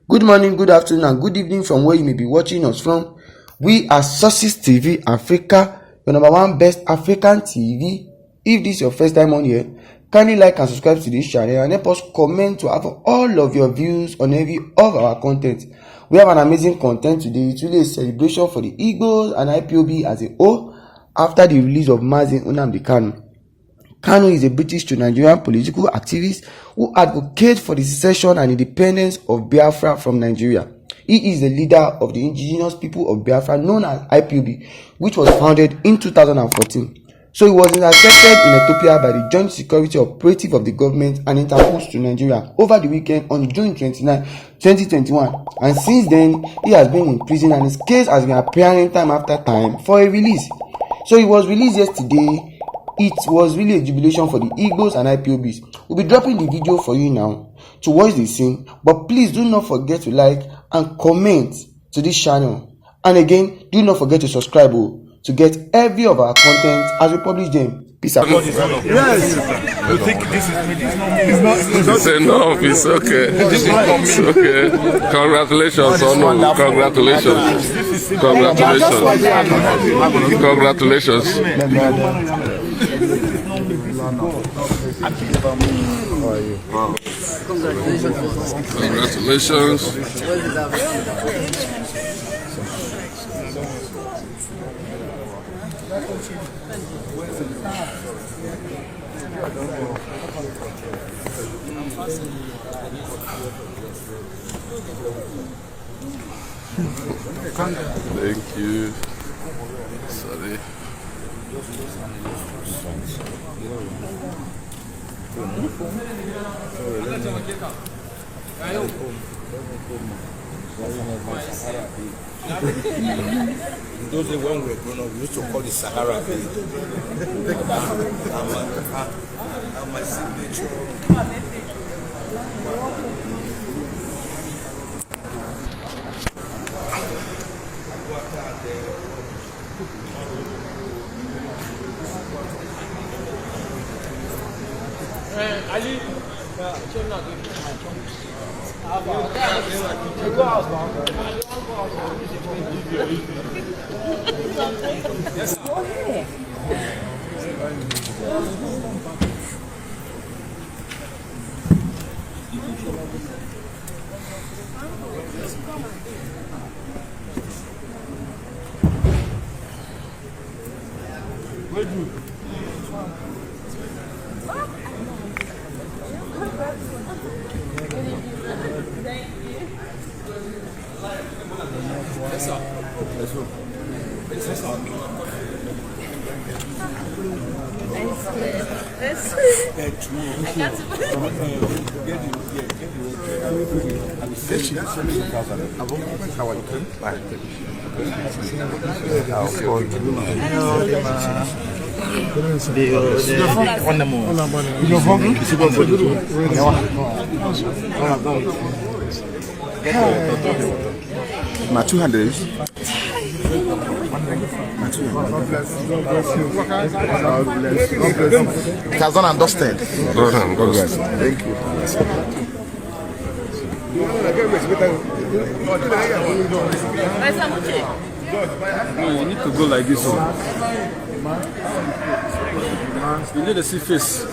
Good morning, good afternoon, and good evening from where you may be watching us from. We are Sources TV Africa, your number one best African TV. If this is your first time on here, kindly like and subscribe to this channel and help us comment to have all of your views on every of our content. We have an amazing content today. It's really a celebration for the Igbos and ipob as a whole after the release of Nnamdi Kanu. Kanu is a British to Nigerian political activist who advocates for the secession and independence of Biafra from Nigeria. He is the leader of the indigenous people of Biafra known as ipob, which was founded in 2014. So he was intercepted in Ethiopia by the Joint Security Operative of the government and interposed to Nigeria over the weekend on June 29, 2021. And since then, he has been in prison and his case has been appearing time after time for a release. So he was released yesterday. It was really a jubilation for the Igbos and IPOBs. We'll be dropping the video for you now to watch the scene, but please do not forget to like and comment to this channel. And again, do not forget to subscribe to get every of our content as we publish them. Peace out. Yes. You think this is it's enough. It's okay. It's okay. Congratulations, Onu. Congratulations. Congratulations. Congratulations. Thank you. Sorry. Those days when we were grown up, we used to call it Sahara. My signature. Ali, yes, go ahead. My 200. It has done and dusted. God bless. Thank you. No, you need to go like this one. You need to see face.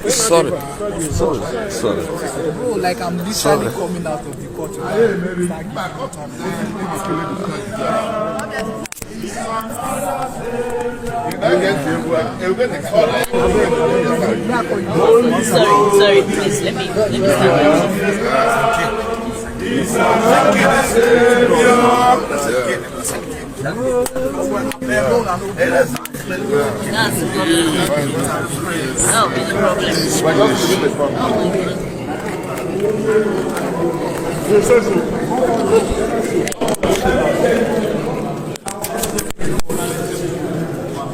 Sorry. Bro, like I'm literally coming out of the court. Sorry, please let me That's the problem. That'll be the problem.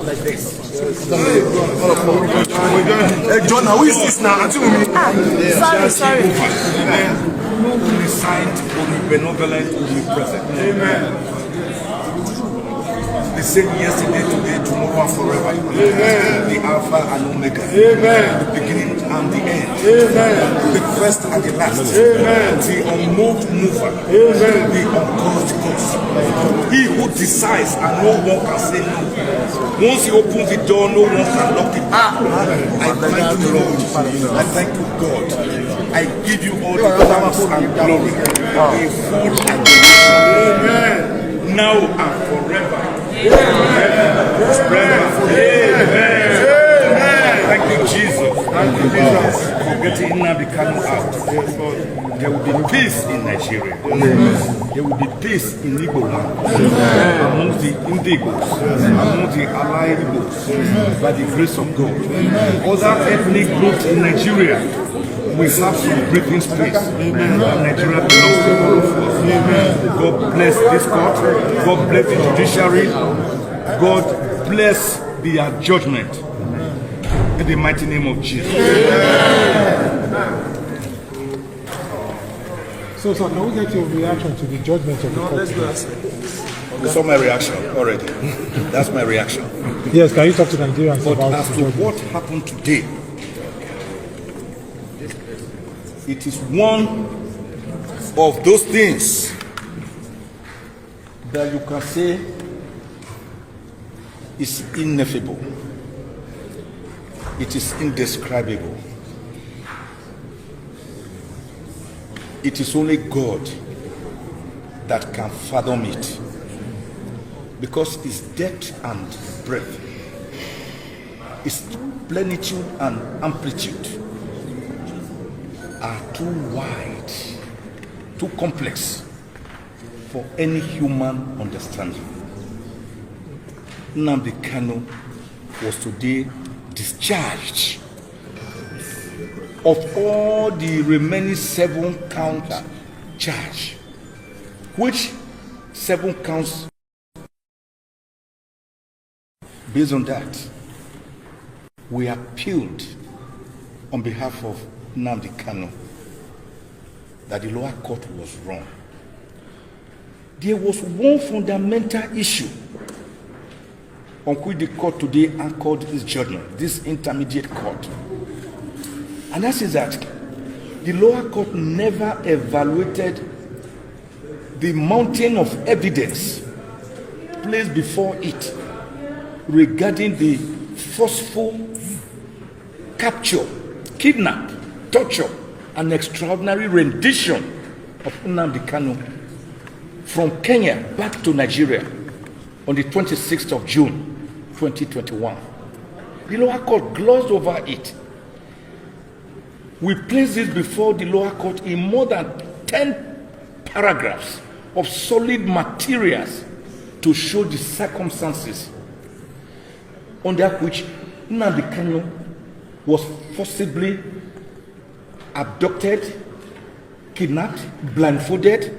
Like this. John, who is this now? Sorry. Omniscient, omnibenevolent, omnipresent. Amen. The same yesterday, today, tomorrow, and forever. Amen. The Alpha and Omega. Amen. The beginning and the end. Amen. The first and the last. Amen. The unmoved mover. Amen. The uncaused cause. He who decides and no one can say no. Once he opens the door, no one can lock it. I thank you, Lord. I thank you, God. I give you all the thanks and glory. A full amen. Now and forever. Amen. Thank you, Jesus. For getting Nnamdi Kanu out. There will be peace in Nigeria. There will be peace in Igbo land. Amongst the Indigos, amongst the allied Igbos, by the grace of God. Other ethnic groups in Nigeria, we have some breathing space. Nigeria belongs to all of us. God bless this court. God bless the judiciary. God bless their judgment. In the mighty name of Jesus. So, can we get your reaction to the judgment of the court? You saw my reaction already. That's my reaction. Yes, can you talk to Nigerians But about as the to judgment? what happened today, it is one of those things that you can say is ineffable. It is indescribable. It is only God that can fathom it, because His depth and breadth, His plenitude and amplitude are too wide, too complex for any human understanding. Nnamdi Kanu was today discharged of all the remaining 7 count charge, which 7 counts. Based on that, we appealed on behalf of Nnamdi Kanu that the lower court was wrong. There was one fundamental issue on which the court today anchored its judgment, this intermediate court. And that is that the lower court never evaluated the mountain of evidence placed before it regarding the forceful capture, kidnap, torture, and extraordinary rendition of Nnamdi Kanu from Kenya back to Nigeria on the 26th of June, 2021. The lower court glossed over it. We placed this before the lower court in more than 10 paragraphs of solid materials to show the circumstances under which Nnamdi Kanu was forcibly abducted, kidnapped, blindfolded,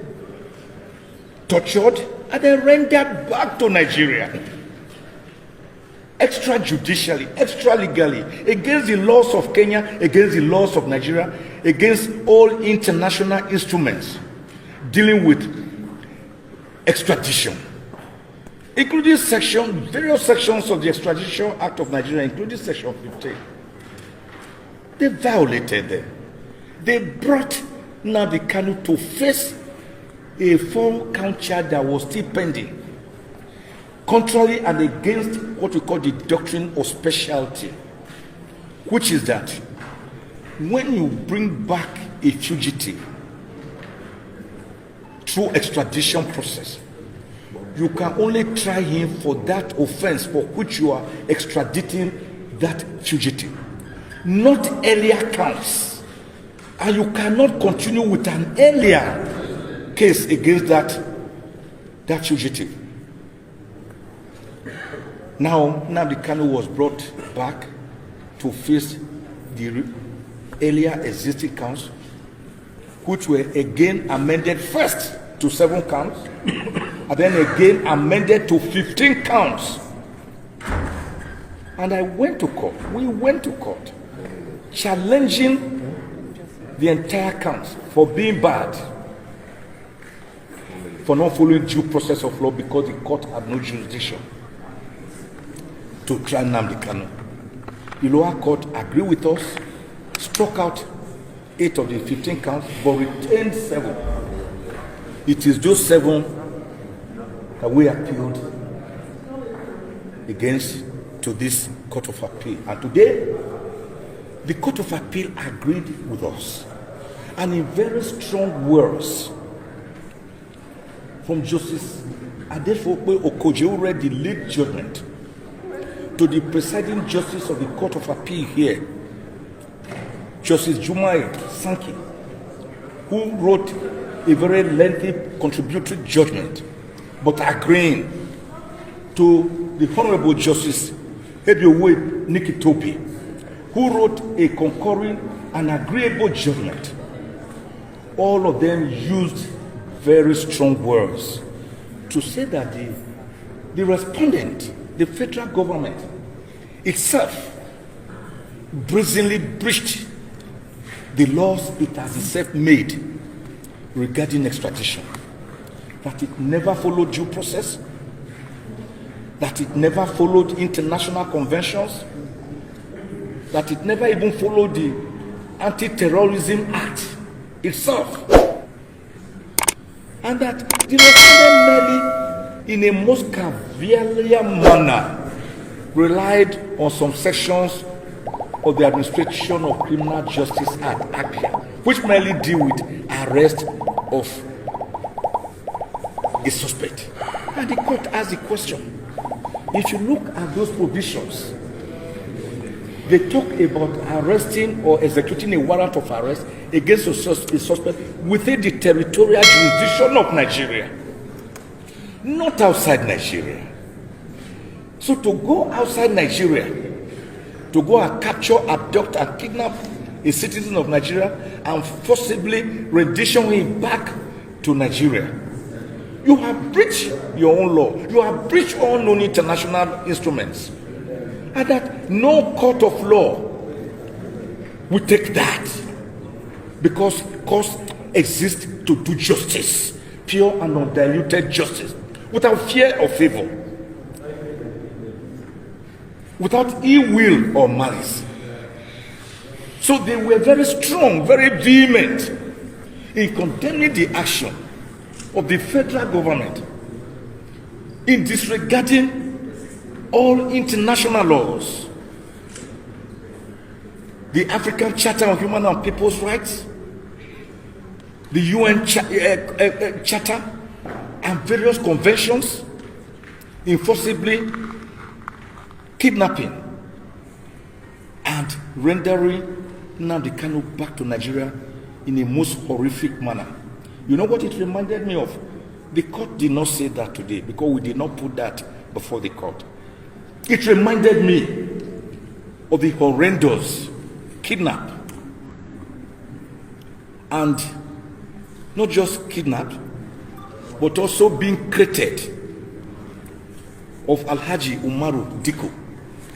tortured, and then rendered back to Nigeria extrajudicially, extra-legally, against the laws of Kenya, against the laws of Nigeria, against all international instruments dealing with extradition, including various sections of the Extradition Act of Nigeria, including Section 15. They violated them. They brought Nnamdi Kanu to face a 4-count charge that was still pending, contrary and against what we call the doctrine of specialty, which is that when you bring back a fugitive through extradition process, you can only try him for that offense for which you are extraditing that fugitive, not earlier counts. And you cannot continue with an earlier case against that fugitive. Now, Nnamdi Kanu was brought back to face the earlier existing counts, which were again amended first to 7 counts, and then again amended to 15 counts. And I went to court. We went to court, challenging the entire count for being bad, for not following due process of law because the court had no jurisdiction to try Nnamdi Kanu. The lower court agreed with us, struck out 8 of the 15 counts, but retained 7. It is those 7 that we appealed against to this Court of Appeal. And today, the Court of Appeal agreed with us. And in very strong words, from Justice Adefope Okoje, who read the lead judgment, to the presiding justice of the Court of Appeal here, Justice Jumai Sankey, who wrote a very lengthy contributory judgment, but agreeing to the Honorable Justice Ebiowe Nikitopi, who wrote a concurring and agreeable judgment. All of them used very strong words to say that the respondent, the federal government itself, brazenly breached the laws it has itself made regarding extradition, that it never followed due process, that it never followed international conventions, that it never even followed the Anti-Terrorism Act itself, and that the respondent merely, in a most cavalier manner, relied on some sections of the Administration of Criminal Justice Act, ACRA, which merely deal with arrest of a suspect. And the court asked the question, if you look at those provisions, they talk about arresting or executing a warrant of arrest against a suspect within the territorial jurisdiction of Nigeria, not outside Nigeria. So to go outside Nigeria, to go and capture, abduct, and kidnap a citizen of Nigeria and forcibly rendition him back to Nigeria, you have breached your own law. You have breached all known international instruments. And that no court of law will take that, because courts exist to do justice, pure and undiluted justice, without fear or favor, without ill will or malice. So they were very strong, very vehement in condemning the action of the federal government in disregarding all international laws, the African Charter on Human and People's Rights, the UN Charter, and various conventions, in forcibly kidnapping and rendering Nnamdi Kanu back to Nigeria in a most horrific manner. You know what it reminded me of? The court did not say that today because we did not put that before the court. It reminded me of the horrendous kidnap, and not just kidnapped, but also being created of Alhaji Umaru Diko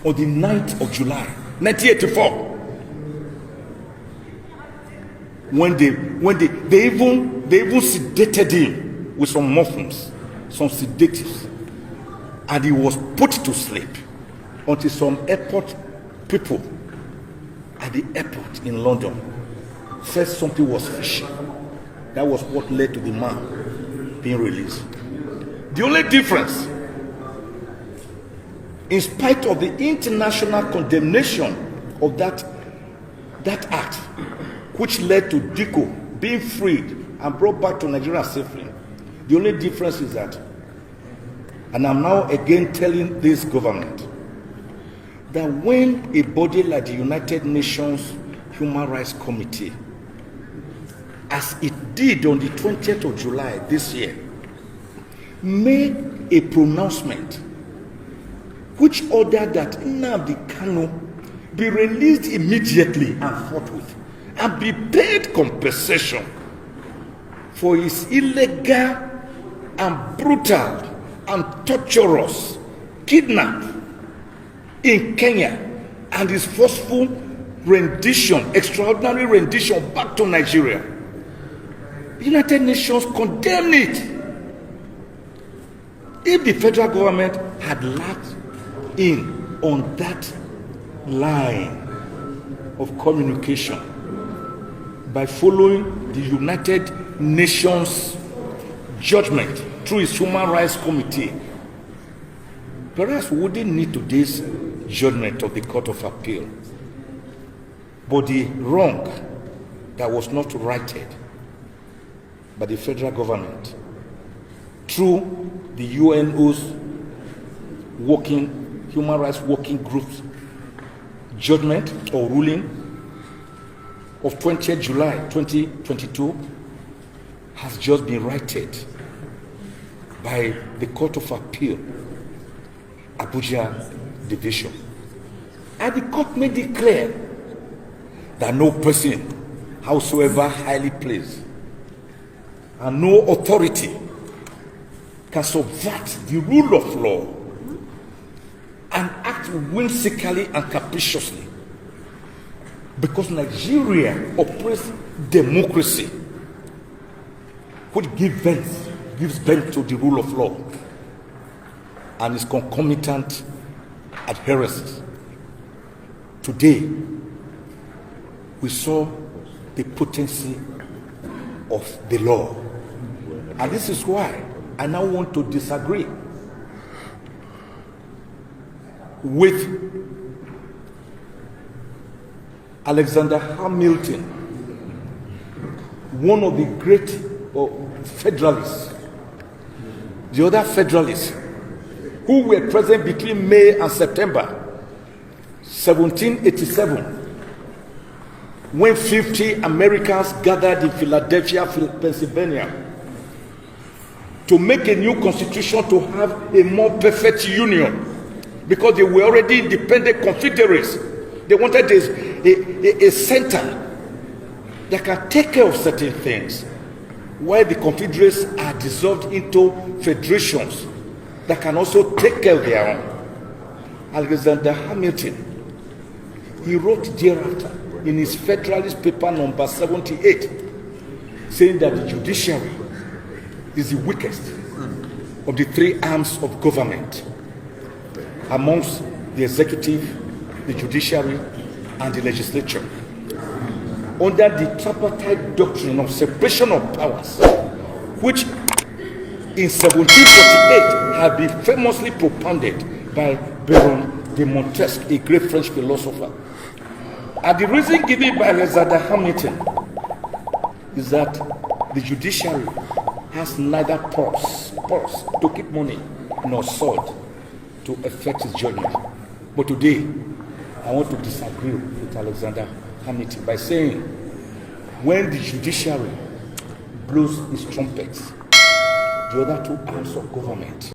on the 9th of July, 1984. When they even sedated him with some morphines, some sedatives, and he was put to sleep until some airport people at the airport in London said something was fishy. That was what led to the man being released. The only difference, in spite of the international condemnation of that act, which led to Diko being freed and brought back to Nigeria safely, the only difference is that, and I'm now again telling this government, that when a body like the United Nations Human Rights Committee, as it did on the 20th of July this year, made a pronouncement which ordered that Nnamdi Kanu be released immediately and forthwith and be paid compensation for his illegal and brutal and torturous kidnap, in Kenya and his forceful rendition, extraordinary rendition back to Nigeria. The United Nations condemned it. If the federal government had lacked in on that line of communication by following the United Nations judgment through its Human Rights Committee, perhaps we wouldn't need today's judgment of the Court of Appeal. But the wrong that was not righted by the federal government through the UNO's human rights working group's judgment or ruling of 20th July 2022 has just been righted by the Court of Appeal, Abuja Division. And the court made it clear that no person, howsoever highly placed, and no authority can subvert the rule of law and act whimsically and capriciously, because Nigeria operates democracy, which gives vent to the rule of law and its concomitant adherence. Today, we saw the potency of the law, and this is why I now want to disagree with Alexander Hamilton, one of the great federalists, the other federalists who were present between May and September 1787, when 50 Americans gathered in Philadelphia, Pennsylvania, to make a new constitution to have a more perfect union, because they were already independent confederates. They wanted a center that can take care of certain things, while the confederates are dissolved into federations that can also take care of their own. Alexander Hamilton, he wrote thereafter in his Federalist paper number 78, saying that the judiciary is the weakest of the three arms of government amongst the executive, the judiciary, and the legislature, under the tripartite doctrine of separation of powers, which in 1748 had been famously propounded by Baron de Montesquieu, a great French philosopher. And the reason given by Alexander Hamilton is that the judiciary has neither purse to keep money nor sword to effect its judgment. But today, I want to disagree with Alexander Hamilton by saying, when the judiciary blows its trumpets, the other two arms of government